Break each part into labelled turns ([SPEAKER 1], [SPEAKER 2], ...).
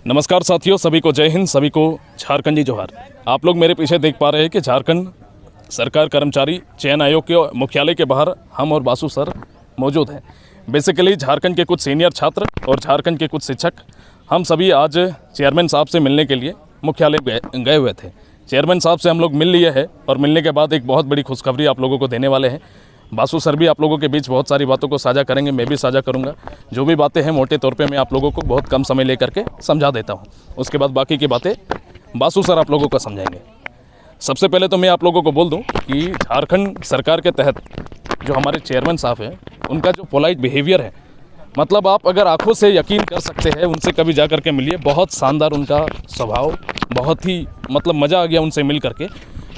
[SPEAKER 1] नमस्कार साथियों, सभी को जय हिंद, सभी को झारखंडी जोहार। आप लोग मेरे पीछे देख पा रहे हैं कि झारखंड सरकार कर्मचारी चयन आयोग के मुख्यालय के बाहर हम और बासु सर मौजूद हैं। बेसिकली झारखंड के कुछ सीनियर छात्र और झारखंड के कुछ शिक्षक, हम सभी आज चेयरमैन साहब से मिलने के लिए मुख्यालय गए हुए थे। चेयरमैन साहब से हम लोग मिल लिए हैं और मिलने के बाद एक बहुत बड़ी खुशखबरी आप लोगों को देने वाले हैं। बासु सर भी आप लोगों के बीच बहुत सारी बातों को साझा करेंगे, मैं भी साझा करूंगा। जो भी बातें हैं मोटे तौर पे मैं आप लोगों को बहुत कम समय लेकर के समझा देता हूं, उसके बाद बाकी की बातें बासु सर आप लोगों को समझाएंगे। सबसे पहले तो मैं आप लोगों को बोल दूं कि झारखंड सरकार के तहत जो हमारे चेयरमैन साहब हैं, उनका जो पोलाइट बिहेवियर है, मतलब आप अगर आंखों से यकीन कर सकते हैं, उनसे कभी जा कर के मिलिए। बहुत शानदार उनका स्वभाव, बहुत ही मतलब मज़ा आ गया उनसे मिल करके,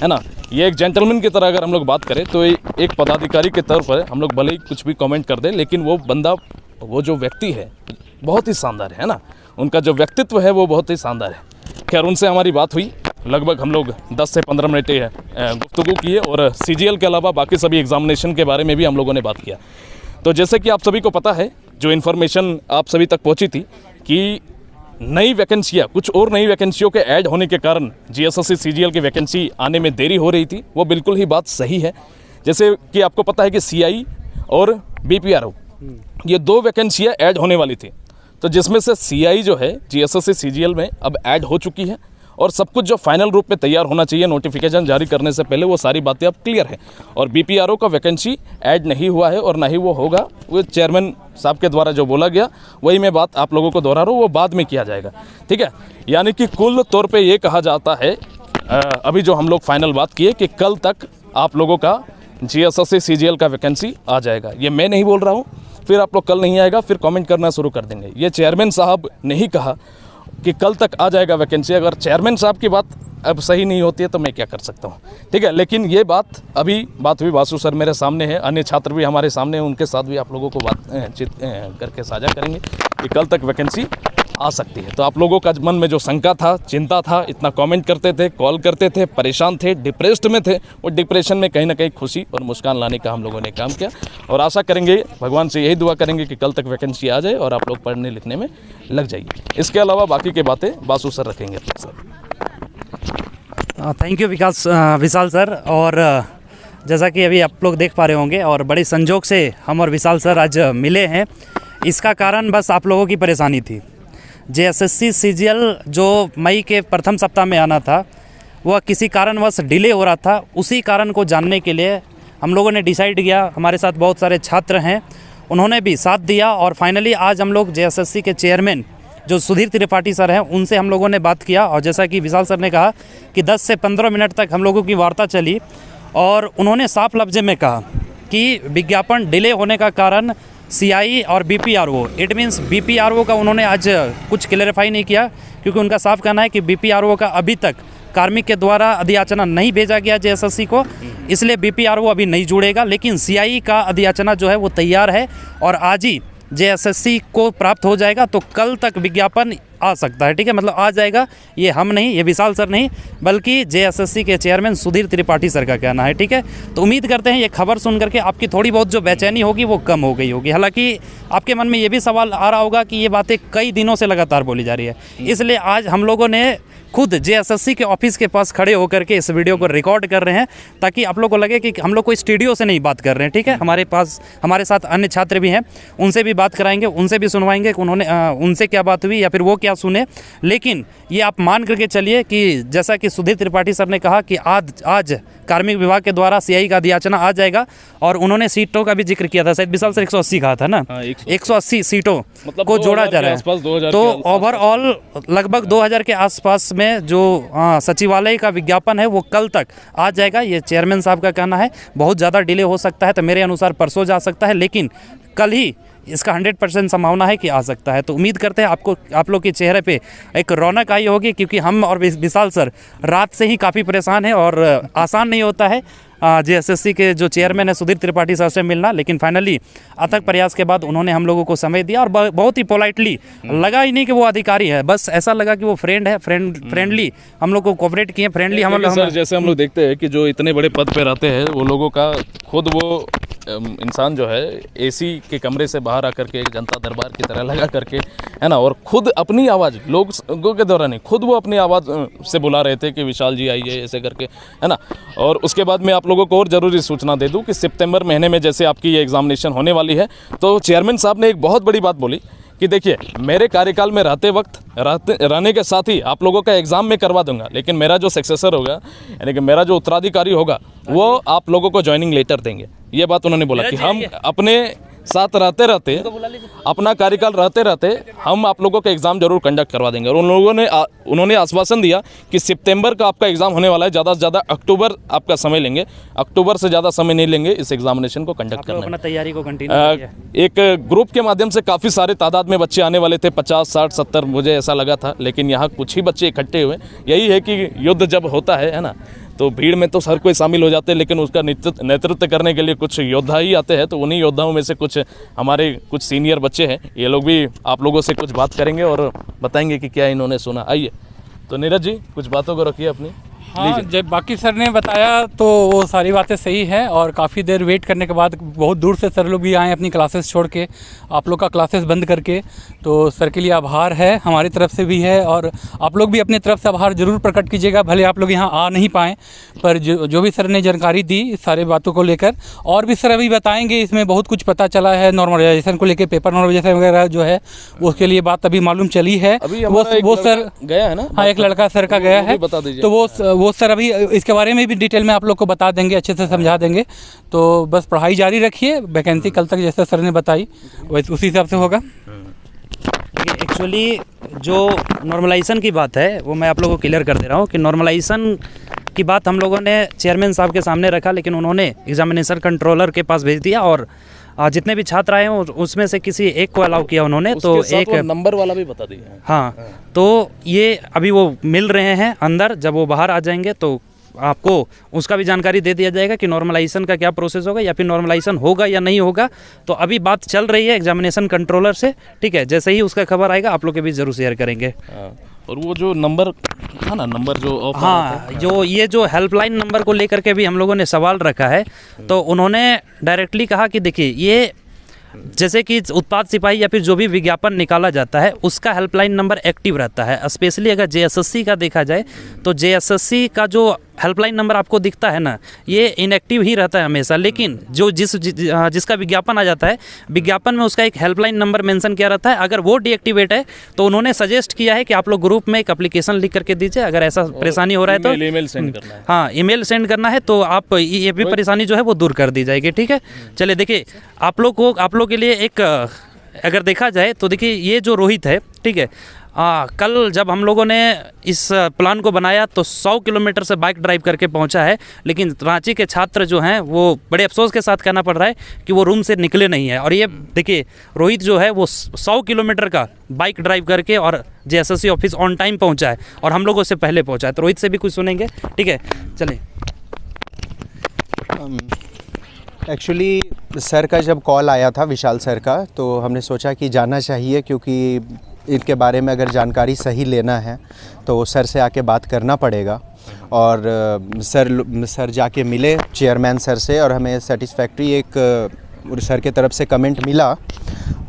[SPEAKER 1] है ना। ये एक जेंटलमैन की तरह अगर हम लोग बात करें तो एक पदाधिकारी के तौर पर हम लोग भले ही कुछ भी कमेंट कर दें, लेकिन वो बंदा, वो जो व्यक्ति है बहुत ही शानदार है ना। उनका जो व्यक्तित्व है वो बहुत ही शानदार है। खैर, उनसे हमारी बात हुई, लगभग हम लोग 10 से 15 मिनट गुफ्तगू किए और CGL के अलावा बाकी सभी एग्जामिनेशन के बारे में भी हम लोगों ने बात किया। तो जैसे कि आप सभी को पता है, जो इन्फॉर्मेशन आप सभी तक पहुँची थी कि नई वैकेंसियाँ, कुछ और नई वैकेंसियों के ऐड होने के कारण GSSC CGL की वैकेंसी आने में देरी हो रही थी, वो बिल्कुल ही बात सही है। जैसे कि आपको पता है कि CI और BPRO ये 2 वैकेंसियाँ ऐड होने वाली थी, तो जिसमें से CI जो है GSSC CGL में अब ऐड हो चुकी है और सब कुछ जो फाइनल रूप में तैयार होना चाहिए नोटिफिकेशन जारी करने से पहले, वो सारी बातें अब क्लियर है। और BPRO का वैकेंसी ऐड नहीं हुआ है और ना ही वो होगा। वो चेयरमैन साहब के द्वारा जो बोला गया वही मैं बात आप लोगों को दोहरा रहा हूँ, वो बाद में किया जाएगा, ठीक है। यानी कि कुल तौर पे ये कहा जाता है, अभी जो हम लोग फाइनल बात किए कि कल तक आप लोगों का GSSC CGL का वैकेंसी आ जाएगा। ये मैं नहीं बोल रहा हूँ, फिर आप लोग कल नहीं आएगा फिर कमेंट करना शुरू कर देंगे। ये चेयरमैन साहब ने ही कहा कि कल तक आ जाएगा वैकेंसी। अगर चेयरमैन साहब की बात अब सही नहीं होती है तो मैं क्या कर सकता हूँ, ठीक है। लेकिन ये बात हुई, बासु सर मेरे सामने है, अन्य छात्र भी हमारे सामने हैं, उनके साथ भी आप लोगों को बात करके साझा करेंगे कि कल तक वैकेंसी आ सकती है। तो आप लोगों का मन में जो शंका था, चिंता था, इतना कमेंट करते थे, कॉल करते थे, परेशान थे, डिप्रेस्ड में थे, वो डिप्रेशन में कहीं ना कहीं खुशी और मुस्कान लाने का हम लोगों ने काम किया। और आशा करेंगे, भगवान से यही दुआ करेंगे कि कल तक वैकेंसी आ जाए और आप लोग पढ़ने लिखने में लग जाइए। इसके अलावा बाकी की बातें बासु सर रखेंगे sir.
[SPEAKER 2] Thank you Vishal sir. और जैसा कि अभी आप लोग देख पा रहे होंगे, और बड़े संजोग से हम और विशाल सर आज मिले हैं। इसका कारण बस आप लोगों की परेशानी थी। GSSC CGL जो मई के प्रथम सप्ताह में आना था, वह किसी कारणवश डिले हो रहा था। उसी कारण को जानने के लिए हम लोगों ने डिसाइड किया, हमारे साथ बहुत सारे छात्र हैं, उन्होंने भी साथ दिया और फाइनली आज हम लोग GSSC के चेयरमैन जो सुधीर त्रिपाठी सर हैं, उनसे हम लोगों ने बात किया। और जैसा कि विशाल सर ने कहा कि 10 से 15 मिनट तक हम लोगों की वार्ता चली और उन्होंने साफ लफ्ज़ में कहा कि विज्ञापन डिले होने का कारण CI और BPRO, इट मीन्स BPRO का उन्होंने आज कुछ क्लैरिफाई नहीं किया, क्योंकि उनका साफ कहना है कि BPRO का अभी तक कार्मिक के द्वारा अधियाचना नहीं भेजा गया GSSC को, इसलिए BPRO अभी नहीं जुड़ेगा। लेकिन CI का अधियाचना जो है वो तैयार है और आज ही GSSC को प्राप्त हो जाएगा, तो कल तक विज्ञापन आ सकता है, ठीक है। मतलब आ जाएगा, ये हम नहीं, ये विशाल सर नहीं, बल्कि GSSC के चेयरमैन सुधीर त्रिपाठी सर का कहना है, ठीक है। तो उम्मीद करते हैं ये खबर सुन करके आपकी थोड़ी बहुत जो बेचैनी होगी वो कम हो गई होगी। हालांकि आपके मन में ये भी सवाल आ रहा होगा कि ये बातें कई दिनों से लगातार बोली जा रही है, इसलिए आज हम लोगों ने खुद GSSC के ऑफिस के पास खड़े होकर के इस वीडियो को रिकॉर्ड कर रहे हैं, ताकि आप लोगों को लगे कि हम लोग कोई स्टूडियो से नहीं बात कर रहे हैं, ठीक है। हमारे साथ अन्य छात्र भी हैं, उनसे भी बात कराएंगे, उनसे भी सुनवाएंगे कि उन्होंने उनसे क्या बात हुई या फिर वो क्या सुने। लेकिन ये आप मान करके चलिए कि जैसा कि सुधीर त्रिपाठी सर ने कहा कि आज कार्मिक विभाग के द्वारा CI का अधियाचना आ जाएगा, और उन्होंने सीटों का भी जिक्र किया था, शायद विशाल सर 180 कहा था ना, 180 सीटों मतलब को जोड़ा जा रहा है। तो ओवरऑल लगभग 2000 के आसपास में जो सचिवालय का विज्ञापन है वो कल तक आ जाएगा, ये चेयरमैन साहब का कहना है। बहुत ज़्यादा डिले हो सकता है, तो मेरे अनुसार परसों जा सकता है, लेकिन कल ही इसका 100% संभावना है कि आ सकता है। तो उम्मीद करते हैं आप लोग के चेहरे पे एक रौनक आई होगी, क्योंकि हम और विशाल सर रात से ही काफ़ी परेशान हैं और आसान नहीं होता है GSSC के जो चेयरमैन है सुधीर त्रिपाठी सर से मिलना। लेकिन फाइनली अथक प्रयास के बाद उन्होंने हम लोगों को समय दिया और बहुत ही पोलाइटली, लगा ही नहीं कि वो अधिकारी है, बस ऐसा लगा कि वो फ्रेंड है, फ्रेंडली हम लोग को कोऑपरेट किए, फ्रेंडली हम
[SPEAKER 1] जैसे हम लोग देखते हैं कि जो इतने बड़े पद पे रहते हैं वो लोगों का खुद वो इंसान जो है एसी के कमरे से बाहर आकर के एक जनता दरबार की तरह लगा करके, है ना, और खुद अपनी आवाज़ लोगों के द्वारा नहीं, खुद वो अपनी आवाज़ से बुला रहे थे कि विशाल जी आइए, ऐसे करके, है ना। और उसके बाद मैं आप लोगों को और ज़रूरी सूचना दे दूं कि सितंबर महीने में जैसे आपकी ये एग्जामिनेशन होने वाली है, तो चेयरमैन साहब ने एक बहुत बड़ी बात बोली कि देखिए, मेरे कार्यकाल में रहने के साथ ही आप लोगों का एग्ज़ाम मैं करवा दूंगा, लेकिन मेरा जो सक्सेसर होगा, यानी कि मेरा जो उत्तराधिकारी होगा, वो आप लोगों को ज्वाइनिंग लेटर देंगे। ये बात उन्होंने बोला कि हम अपने साथ रहते रहते, अपना कार्यकाल रहते रहते हम आप लोगों का एग्ज़ाम जरूर कंडक्ट करवा देंगे। और उन्होंने आश्वासन दिया कि सितंबर का आपका एग्ज़ाम होने वाला है, ज़्यादा से ज़्यादा अक्टूबर आपका समय लेंगे, अक्टूबर से ज़्यादा समय नहीं लेंगे इस एग्जामिनेशन को कंडक्ट करने में।
[SPEAKER 2] तैयारी को कंटिन्यू
[SPEAKER 1] एक ग्रुप के माध्यम से काफ़ी सारे तादाद में बच्चे आने वाले थे, 50, 60, 70 मुझे ऐसा लगा था, लेकिन यहाँ कुछ ही बच्चे इकट्ठे हुए। यही है कि युद्ध जब होता है ना, तो भीड़ में तो हर कोई शामिल हो जाते हैं, लेकिन उसका नेतृत्व करने के लिए कुछ योद्धा ही आते हैं। तो उन्हीं योद्धाओं में से कुछ हमारे कुछ सीनियर बच्चे हैं, ये लोग भी आप लोगों से कुछ बात करेंगे और बताएंगे कि क्या इन्होंने सुना। आइए, तो नीरज जी कुछ बातों को रखिए अपनी।
[SPEAKER 3] हाँ, जब बाकी सर ने बताया तो वो सारी बातें सही है, और काफ़ी देर वेट करने के बाद बहुत दूर से सर लोग भी आए अपनी क्लासेस छोड़ के, आप लोग का क्लासेस बंद करके, तो सर के लिए आभार है, हमारी तरफ से भी है। और आप लोग भी अपनी तरफ से आभार ज़रूर प्रकट कीजिएगा, भले आप लोग यहाँ आ नहीं पाएँ, पर जो भी सर ने जानकारी दी इस सारे बातों को लेकर, और भी सर अभी बताएंगे, इसमें बहुत कुछ पता चला है नॉर्मलाइजेशन को लेकर, पेपर नॉर्मलाइजेशन वगैरह जो है उसके लिए बात अभी मालूम चली है। वो सर
[SPEAKER 1] गया है ना,
[SPEAKER 3] हाँ, एक लड़का सर का गया है,
[SPEAKER 1] बता दीजिए।
[SPEAKER 3] तो वो सर अभी इसके बारे में भी डिटेल में आप लोग को बता देंगे, अच्छे से समझा देंगे। तो बस पढ़ाई जारी रखिए, वैकेंसी कल तक जैसे सर ने बताई वैसे उसी हिसाब से होगा।
[SPEAKER 2] एक्चुअली जो नॉर्मलाइजेशन की बात है वो मैं आप लोगों को क्लियर कर दे रहा हूँ कि नॉर्मलाइजेशन की बात हम लोगों ने चेयरमैन साहब के सामने रखा, लेकिन उन्होंने एग्जामिनेशन कंट्रोलर के पास भेज दिया, और जितने भी छात्र आए हैं उसमें से किसी एक को अलाउ किया उन्होंने। तो एक
[SPEAKER 1] नंबर वाला भी बता दिया।
[SPEAKER 2] हाँ, तो ये अभी वो मिल रहे हैं अंदर, जब वो बाहर आ जाएंगे तो आपको उसका भी जानकारी दे दिया जाएगा कि नॉर्मलाइजेशन का क्या प्रोसेस होगा, या फिर नॉर्मलाइजेशन होगा या नहीं होगा। तो अभी बात चल रही है एग्जामिनेशन कंट्रोलर से, ठीक है। जैसे ही उसका खबर आएगा आप लोग के बीच जरूर शेयर करेंगे।
[SPEAKER 1] और वो जो नंबर था ना, नंबर जो
[SPEAKER 2] हाँ, जो ये जो हेल्पलाइन नंबर को लेकर के भी हम लोगों ने सवाल रखा है, तो उन्होंने डायरेक्टली कहा कि देखिए, ये जैसे कि उत्पाद सिपाही या फिर जो भी विज्ञापन निकाला जाता है उसका हेल्पलाइन नंबर एक्टिव रहता है। स्पेशली अगर जेएसएससी का देखा जाए तो जेएसएससी का जो हेल्पलाइन नंबर आपको दिखता है ना, ये इनएक्टिव ही रहता है हमेशा। लेकिन जो जिसका विज्ञापन आ जाता है, विज्ञापन में उसका एक हेल्पलाइन नंबर मेंशन किया रहता है। अगर वो डीएक्टिवेट है तो उन्होंने सजेस्ट किया है कि आप लोग ग्रुप में एक एप्लीकेशन लिख करके दीजिए, अगर ऐसा परेशानी हो रहा है तो
[SPEAKER 1] ईमेल सेंड करना है।
[SPEAKER 2] हाँ, ईमेल सेंड करना है, तो आप ये भी परेशानी जो है वो दूर कर दी जाएगी, ठीक है। चलिए, देखिए, आप लोग के लिए एक अगर देखा जाए तो देखिए, ये जो रोहित है, ठीक है, कल जब हम लोगों ने इस प्लान को बनाया तो 100 किलोमीटर से बाइक ड्राइव करके पहुंचा है, लेकिन रांची के छात्र जो हैं वो बड़े अफसोस के साथ कहना पड़ रहा है कि वो रूम से निकले नहीं है। और ये देखिए, रोहित जो है वो 100 किलोमीटर का बाइक ड्राइव करके और जेएसएससी ऑफिस ऑन टाइम पहुंचा है, और हम लोगों से पहले पहुंचा है। तो रोहित से भी कुछ सुनेंगे, ठीक है, चलिए।
[SPEAKER 4] एक्चुअली सर का जब कॉल आया था, विशाल सर का, तो हमने सोचा कि जाना चाहिए, क्योंकि इनके बारे में अगर जानकारी सही लेना है तो सर से आके बात करना पड़ेगा। और सर जाके मिले चेयरमैन सर से, और हमें सेटिस्फैक्ट्री एक सर के तरफ से कमेंट मिला।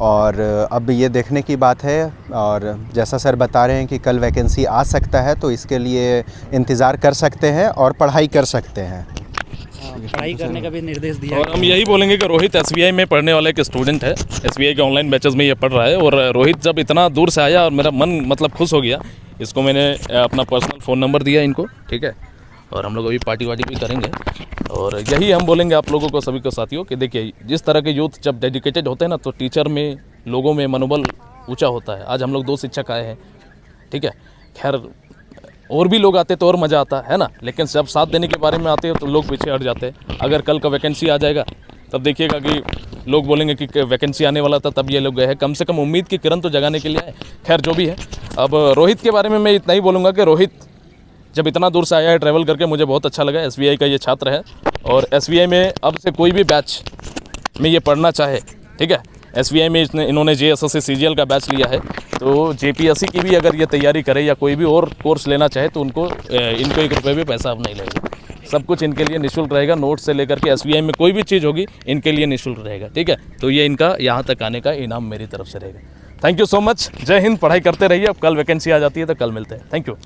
[SPEAKER 4] और अब ये देखने की बात है, और जैसा सर बता रहे हैं कि कल वैकेंसी आ सकता है, तो इसके लिए इंतज़ार कर सकते हैं और पढ़ाई कर सकते हैं।
[SPEAKER 2] पढ़ाई करने का भी निर्देश दिया।
[SPEAKER 1] और हम यही बोलेंगे कि रोहित एसबीआई में पढ़ने वाला एक स्टूडेंट है, एसबीआई के ऑनलाइन बैचेस में ये पढ़ रहा है। और रोहित जब इतना दूर से आया और मेरा मन मतलब खुश हो गया, इसको मैंने अपना पर्सनल फ़ोन नंबर दिया इनको, ठीक है। और हम लोग अभी पार्टी वार्टी भी करेंगे, और यही हम बोलेंगे आप लोगों को, सभी को साथियों, कि देखिए, जिस तरह के यूथ जब डेडिकेटेड होते हैं ना, तो टीचर में, लोगों में मनोबल ऊँचा होता है। आज हम लोग 2 शिक्षक आए हैं, ठीक है, खैर और भी लोग आते तो और मज़ा आता है ना, लेकिन जब साथ देने के बारे में आते हैं तो लोग पीछे हट जाते हैं। अगर कल का वैकेंसी आ जाएगा तब देखिएगा कि लोग बोलेंगे कि वैकेंसी आने वाला था तब ये लोग गए हैं। कम से कम उम्मीद की किरण तो जगाने के लिए आए। खैर, जो भी है, अब रोहित के बारे में मैं इतना ही बोलूँगा कि रोहित जब इतना दूर से आया है ट्रैवल करके, मुझे बहुत अच्छा लगा। एसबीआई का ये छात्र है, और एसबीआई में अब से कोई भी बैच में ये पढ़ना चाहे, ठीक है, एसबीआई में इन्होंने जेएसएससी सीजीएल का बैच लिया है, तो जेपीएससी की भी अगर ये तैयारी करे या कोई भी और कोर्स लेना चाहे तो इनको 1 रुपये भी पैसा अब नहीं लगेगा। सब कुछ इनके लिए निःशुल्क रहेगा। नोट से लेकर के SBI में कोई भी चीज़ होगी इनके लिए निःशुल्क रहेगा, ठीक है। तो ये इनका यहाँ तक आने का इनाम मेरी तरफ से रहेगा। थैंक यू सो मच, जय हिंद। पढ़ाई करते रहिए, अब कल वैकेंसी आ जाती है तो कल मिलते हैं। Thank you.